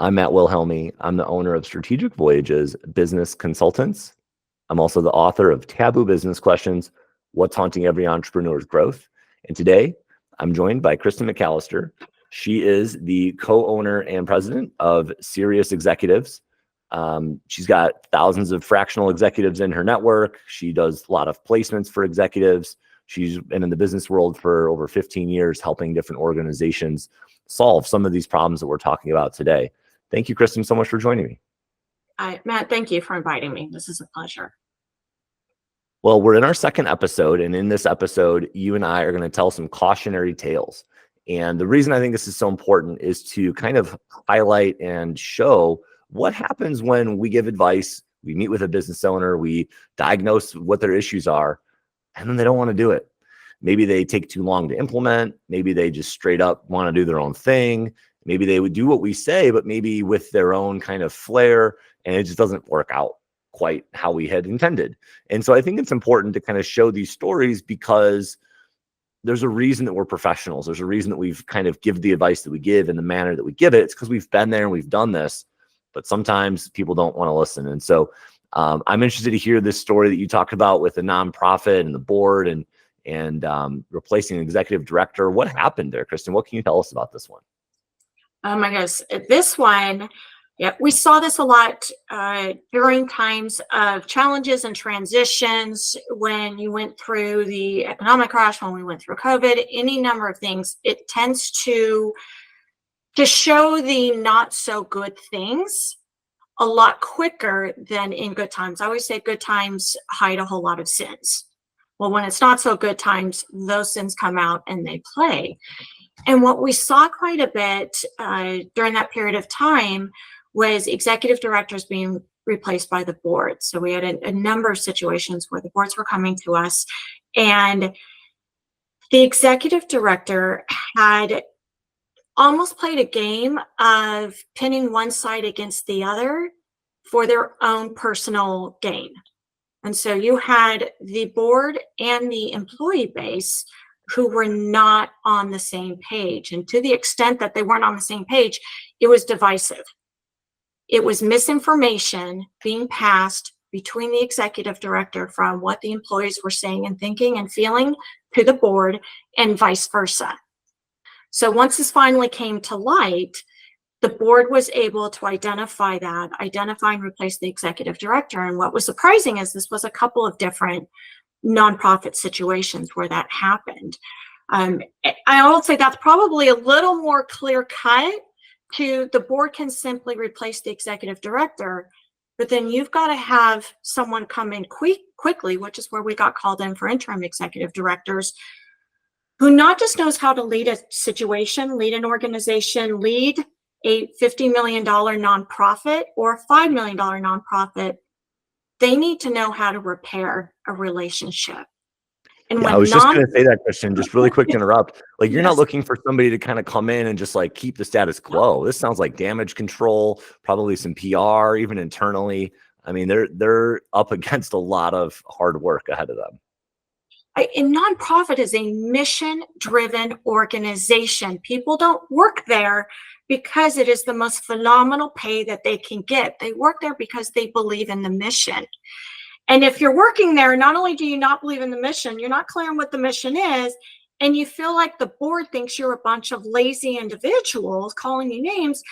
I'm Matt Wilhelmi. I'm the owner of Strategic Voyages Business Consultants. I'm also the author of Taboo Business Questions, What's Haunting Every Entrepreneur's Growth. And today, I'm joined by Kristen McAlister. She is the co-owner and president of Cerius Executives. She's got thousands of fractional executives in her network. She does a lot of placements for executives. She's been in the business world for over 15 years, helping different organizations solve some of these problems that we're talking about today. Thank you, Kristen, so much for joining me. Matt, thank you for inviting me. This is a pleasure. Well, we're in our second episode, and in this episode, you and I are going to tell some cautionary tales. And the reason I think this is so important is to kind of highlight and show what happens when we give advice, we meet with a business owner, we diagnose what their issues are, and then they don't want to do it. Maybe they take too long to implement. Maybe they just straight up want to do their own thing. Maybe they would do what we say, but maybe with their own kind of flair, and it just doesn't work out quite how we had intended. And so I think it's important to kind of show these stories because there's a reason that we're professionals. There's a reason that we've kind of give the advice that we give in the manner that we give it. It's because we've been there and we've done this, but sometimes people don't want to listen. And so I'm interested to hear this story that you talked about with the nonprofit and the board and replacing an executive director. What happened there, Kristen? What can you tell us about this one? Oh my goodness, this one, yeah, we saw this a lot during times of challenges and transitions when you went through the economic crash, when we went through COVID, any number of things. It tends to show the not so good things a lot quicker than in good times. I always say good times hide a whole lot of sins. Well, when it's not so good times, those sins come out and they play. And what we saw quite a bit during that period of time was executive directors being replaced by the board. So we had a number of situations where the boards were coming to us, and the executive director had almost played a game of pinning one side against the other for their own personal gain. And so you had the board and the employee base who were not on the same page. And to the extent that they weren't on the same page, it was divisive. It was misinformation being passed between the executive director from what the employees were saying and thinking and feeling to the board and vice versa. So once this finally came to light, the board was able to identify and replace the executive director. And what was surprising is this was a couple of different nonprofit situations where that happened. I will say that's probably a little more clear cut to the board can simply replace the executive director, but then you've got to have someone come in quickly, which is where we got called in for interim executive directors, who not just knows how to lead a situation, lead an organization, lead a $50 million nonprofit or a $5 million nonprofit. They need to know how to repair a relationship. And I was just going to say that, Kristen, just really quick to interrupt. Like, you're not looking for somebody to kind of come in and just like keep the status quo. This sounds like damage control, probably some PR, even internally. I mean, they're up against a lot of hard work ahead of them. A nonprofit is a mission-driven organization. People don't work there because it is the most phenomenal pay that they can get. They work there because they believe in the mission. And if you're working there, not only do you not believe in the mission, you're not clear on what the mission is, and you feel like the board thinks you're a bunch of lazy individuals calling you names,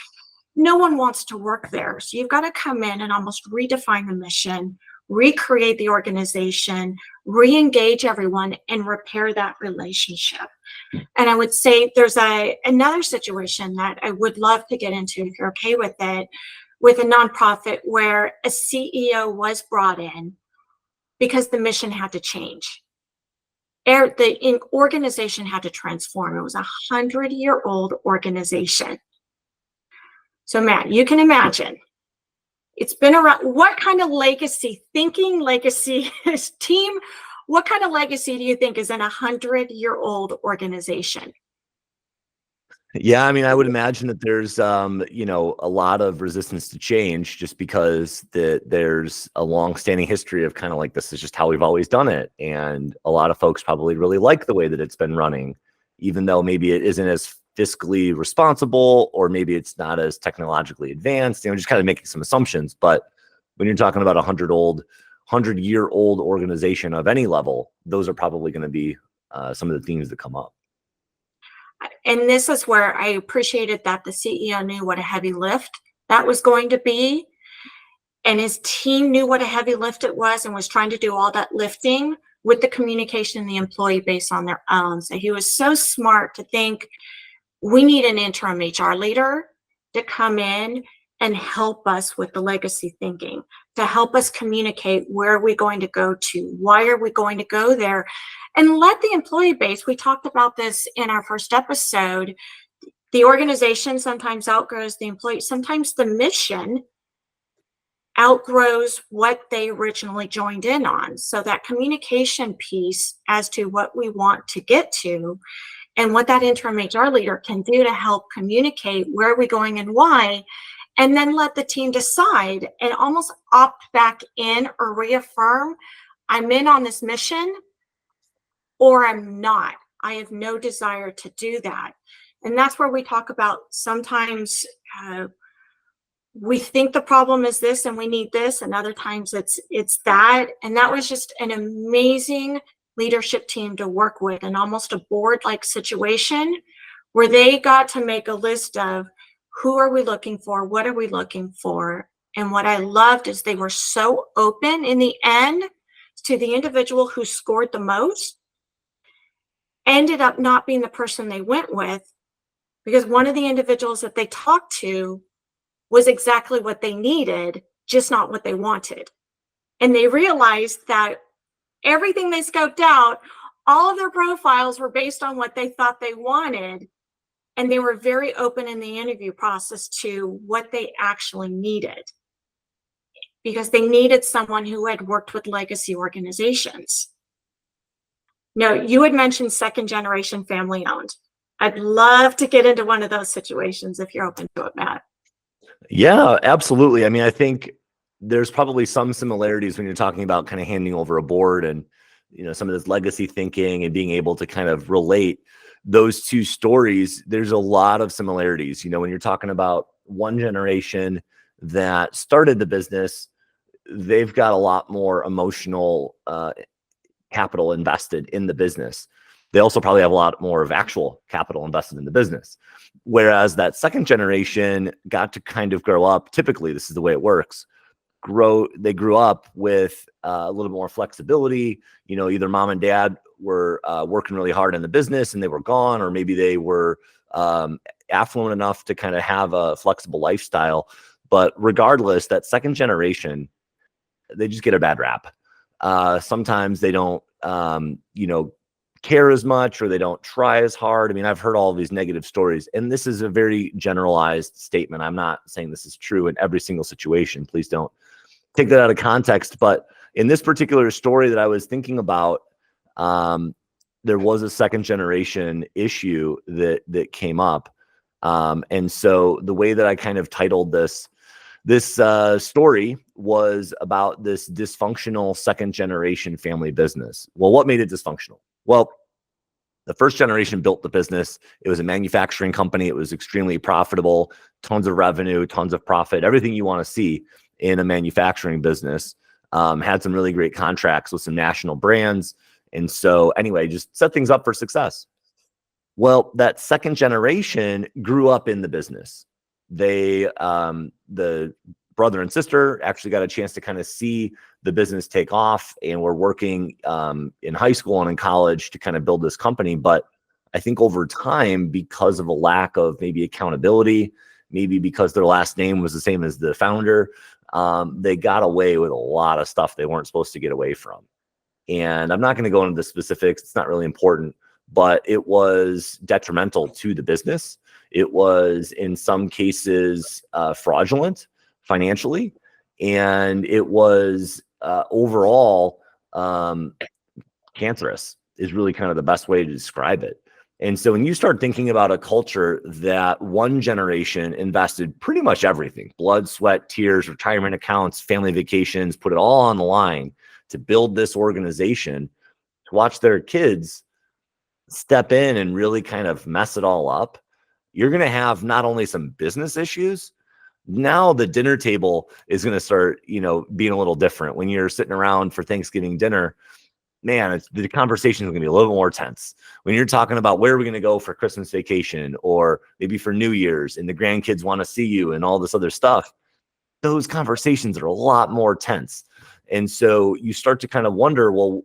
no one wants to work there. So you've got to come in and almost redefine the mission, recreate the organization, re-engage everyone, and repair that relationship. And I would say there's another situation that I would love to get into, if you're okay with it, with a nonprofit where a CEO was brought in because the mission had to change. The organization had to transform. It was a 100-year-old organization. So Matt, you can imagine, it's been around. What kind of legacy, team, what kind of legacy do you think is in a 100-year-old organization? Yeah, I mean, I would imagine that there's, a lot of resistance to change just because there's a long-standing history of kind of like, this is just how we've always done it. And a lot of folks probably really like the way that it's been running, even though maybe it isn't as fiscally responsible, or maybe it's not as technologically advanced, just kind of making some assumptions. But when you're talking about 100-year-old organization of any level, those are probably going to be some of the themes that come up. And this is where I appreciated that the CEO knew what a heavy lift that was going to be. And his team knew what a heavy lift it was and was trying to do all that lifting with the communication and the employee base on their own. So he was so smart to think, we need an interim HR leader to come in and help us with the legacy thinking, to help us communicate where are we going to go to, why are we going to go there, and let the employee base, we talked about this in our first episode, the organization sometimes outgrows the employee, sometimes the mission outgrows what they originally joined in on. So that communication piece as to what we want to get to and what that interim HR leader can do to help communicate where are we going and why, and then let the team decide and almost opt back in or reaffirm, I'm in on this mission or I'm not. I have no desire to do that. And that's where we talk about sometimes we think the problem is this and we need this, and other times it's that. And that was just an amazing leadership team to work with, and almost a board-like situation where they got to make a list of who are we looking for, what are we looking for. And what I loved is they were so open in the end to the individual who scored the most ended up not being the person they went with, because one of the individuals that they talked to was exactly what they needed, just not what they wanted. And they realized that everything they scoped out, all of their profiles were based on what they thought they wanted. And they were very open in the interview process to what they actually needed, because they needed someone who had worked with legacy organizations. Now, you had mentioned second generation family owned. I'd love to get into one of those situations if you're open to it, Matt. Yeah, absolutely. I mean, I think there's probably some similarities when you're talking about kind of handing over a board and, some of this legacy thinking and being able to kind of relate those two stories. There's a lot of similarities. When you're talking about one generation that started the business, they've got a lot more emotional capital invested in the business. They also probably have a lot more of actual capital invested in the business. Whereas that second generation got to kind of grow up. Typically, this is the way it works. They grew up with a little more flexibility. Either mom and dad were working really hard in the business and they were gone, or maybe they were affluent enough to kind of have a flexible lifestyle. But regardless, that second generation, they just get a bad rap. Sometimes they don't, care as much, or they don't try as hard. I mean, I've heard all of these negative stories, and this is a very generalized statement. I'm not saying this is true in every single situation. Please don't take that out of context. But in this particular story that I was thinking about, there was a second generation issue that came up. And so the way that I kind of titled this story was about this dysfunctional second generation family business. Well, what made it dysfunctional? Well, the first generation built the business. It was a manufacturing company. It was extremely profitable, tons of revenue, tons of profit, everything you want to see in a manufacturing business. Had some really great contracts with some national brands. And so anyway, just set things up for success. Well, that second generation grew up in the business. They, the brother and sister, actually got a chance to kind of see the business take off, and were working in high school and in college to kind of build this company. But I think over time, because of a lack of maybe accountability, maybe because their last name was the same as the founder, they got away with a lot of stuff they weren't supposed to get away from. And I'm not going to go into the specifics. It's not really important, but it was detrimental to the business. It was in some cases fraudulent financially, and it was overall cancerous is really kind of the best way to describe it. And so when you start thinking about a culture that one generation invested pretty much everything, blood, sweat, tears, retirement accounts, family vacations, put it all on the line to build this organization, to watch their kids step in and really kind of mess it all up, you're going to have not only some business issues, now the dinner table is going to start, being a little different. When you're sitting around for Thanksgiving dinner, man, the conversation is going to be a little more tense. When you're talking about where are we going to go for Christmas vacation or maybe for New Year's and the grandkids want to see you and all this other stuff, those conversations are a lot more tense. And so you start to kind of wonder, well,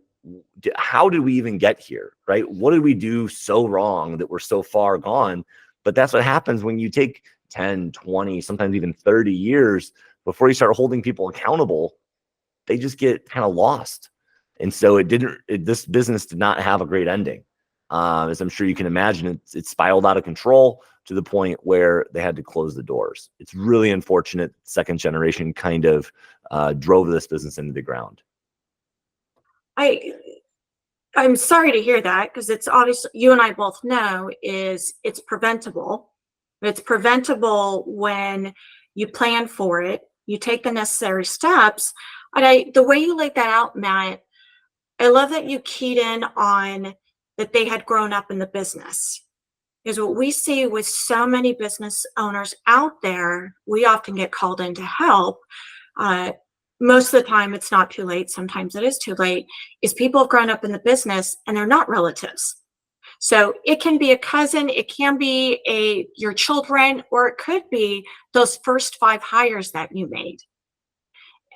how did we even get here, right? What did we do so wrong that we're so far gone? But that's what happens when you take 10, 20, sometimes even 30 years before you start holding people accountable. They just get kind of lost. And so this business did not have a great ending. As I'm sure you can imagine, it spiraled out of control to the point where they had to close the doors. It's really unfortunate. Second generation kind of drove this business into the ground. I'm sorry to hear that, because it's obvious, you and I both know, it's preventable. It's preventable when you plan for it, you take the necessary steps. And the way you laid that out, Matt, I love that you keyed in on that they had grown up in the business. Because what we see with so many business owners out there, we often get called in to help. Most of the time it's not too late. Sometimes it is too late. Is people have grown up in the business and they're not relatives. So it can be a cousin, it can be your children, or it could be those first 5 hires that you made.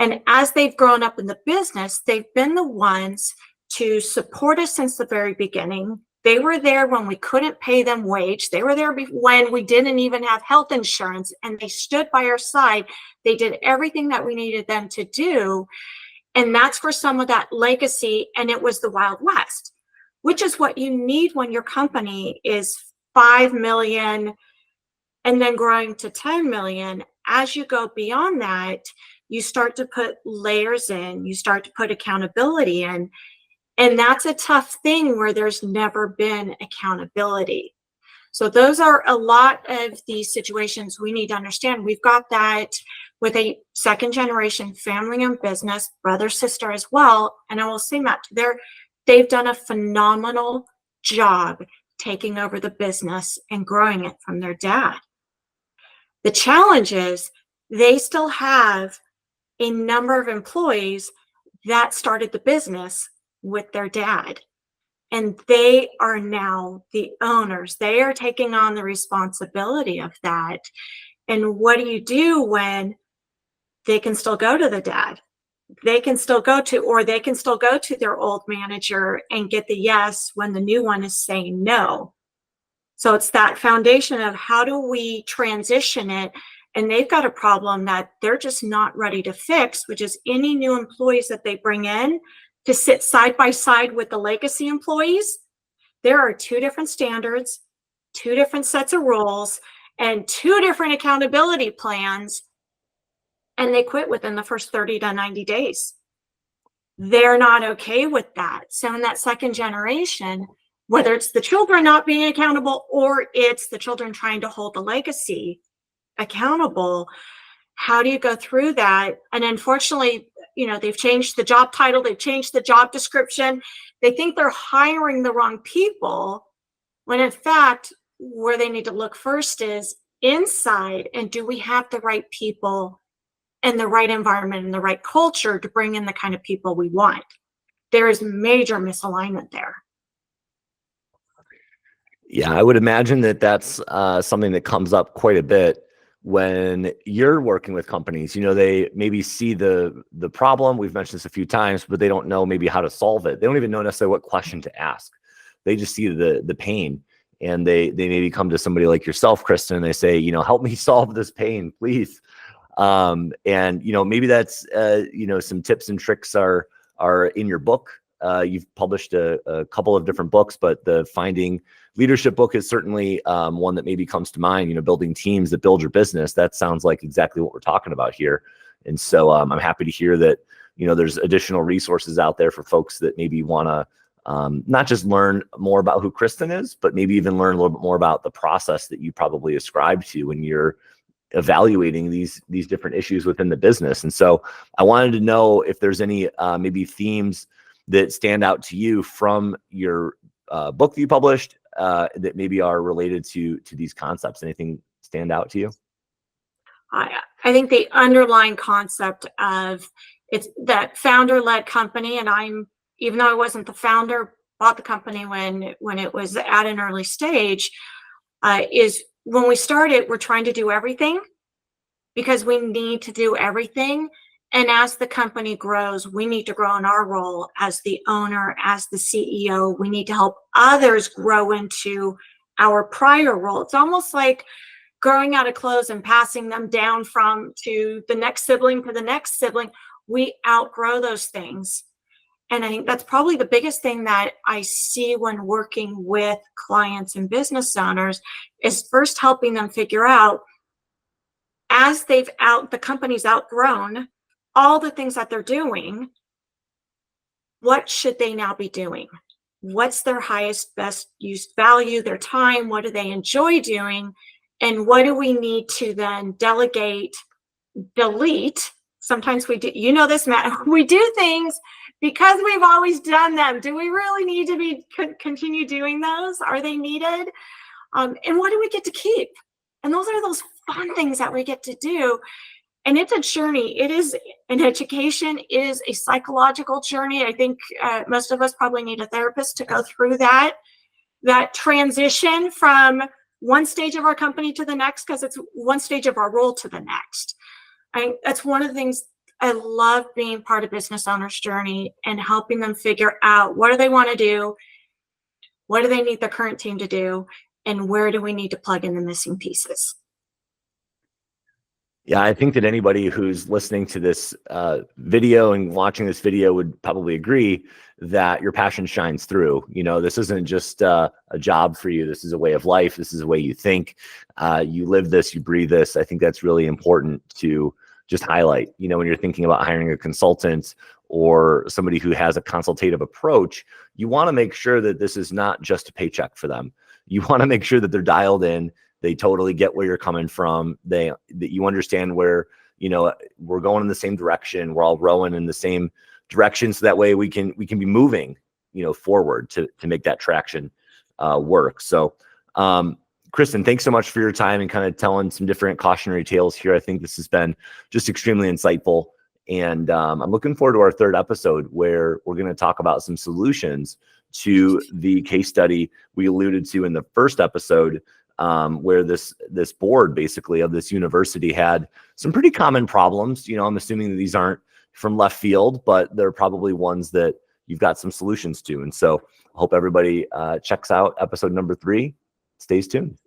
And as they've grown up in the business, they've been the ones to support us since the very beginning. They were there when we couldn't pay them wage. They were there when we didn't even have health insurance, and they stood by our side. They did everything that we needed them to do. And that's for some of that legacy. And it was the Wild West, which is what you need when your company is 5 million and then growing to 10 million. As you go beyond that, you start to put layers in, you start to put accountability in. And that's a tough thing where there's never been accountability. So those are a lot of these situations we need to understand. We've got that with a second generation family-owned business, brother, sister as well. And I will say, Matt, they've done a phenomenal job taking over the business and growing it from their dad. The challenge is they still have a number of employees that started the business with their dad. And they are now the owners. They are taking on the responsibility of that. And what do you do when they can still go to the dad? They can still go to their old manager and get the yes when the new one is saying no. So it's that foundation of how do we transition it? And they've got a problem that they're just not ready to fix, which is any new employees that they bring in to sit side by side with the legacy employees. There are 2 different standards, 2 different sets of rules, and 2 different accountability plans. And they quit within the first 30 to 90 days. They're not okay with that. So in that second generation, whether it's the children not being accountable or it's the children trying to hold the legacy accountable, how do you go through that? And unfortunately, they've changed the job title, they've changed the job description. They think they're hiring the wrong people, when in fact, where they need to look first is inside. And do we have the right people and the right environment and the right culture to bring in the kind of people we want? There is major misalignment there. Yeah, I would imagine that that's something that comes up quite a bit when you're working with companies. They maybe see the problem. We've mentioned this a few times, but they don't know maybe how to solve it. They don't even know necessarily what question to ask. They just see the pain, and they maybe come to somebody like yourself, Kristen, and they say, help me solve this pain, please. And maybe that's some tips and tricks are in your book. You've published a couple of different books, but the Finding Leadership book is certainly one that maybe comes to mind. Building teams that build your business. That sounds like exactly what we're talking about here. And so I'm happy to hear that there's additional resources out there for folks that maybe want to not just learn more about who Kristen is, but maybe even learn a little bit more about the process that you probably ascribe to when you're evaluating these different issues within the business. And so I wanted to know if there's any maybe themes that stand out to you from your book that you published, that maybe are related to these concepts? Anything stand out to you? I think the underlying concept of it's that founder-led company, and even though I wasn't the founder, bought the company when it was at an early stage, is when we started, we're trying to do everything because we need to do everything. And as the company grows, we need to grow in our role as the owner, as the CEO. We need to help others grow into our prior role. It's almost like growing out of clothes and passing them down to the next sibling to the next sibling. We outgrow those things. And I think that's probably the biggest thing that I see when working with clients and business owners is first helping them figure out, as the company's outgrown all the things that they're doing, what should they now be doing? What's their highest, best used value, their time? What do they enjoy doing? And what do we need to then delegate, delete? Sometimes we do, you know this, Matt, we do things because we've always done them. Do we really need to continue doing those? Are they needed? And what do we get to keep? And those are those fun things that we get to do. And it's a journey. It is an education, is a psychological journey. I think most of us probably need a therapist to go through that transition from one stage of our company to the next, because it's one stage of our role to the next. That's one of the things I love being part of business owners' journey and helping them figure out, what do they want to do? What do they need the current team to do? And where do we need to plug in the missing pieces? Yeah, I think that anybody who's listening to this video and watching this video would probably agree that your passion shines through. You know, this isn't just a job for you. This is a way of life. This is a way you think. You live this, you breathe this. I think that's really important to just highlight. You know, when you're thinking about hiring a consultant or somebody who has a consultative approach, you want to make sure that this is not just a paycheck for them. You want to make sure that they're dialed in. They totally get where you're coming from. That you understand where, you know, we're going in the same direction. We're all rowing in the same direction, so that way we can be moving, you know, forward to make that traction work. So, Kristen, thanks so much for your time and kind of telling some different cautionary tales here. I think this has been just extremely insightful, and I'm looking forward to our third episode where we're going to talk about some solutions to the case study we alluded to in the first episode. Where this board basically of this university had some pretty common problems. You know, I'm assuming that these aren't from left field, but they're probably ones that you've got some solutions to. And so I hope everybody checks out episode number 3. Stays tuned.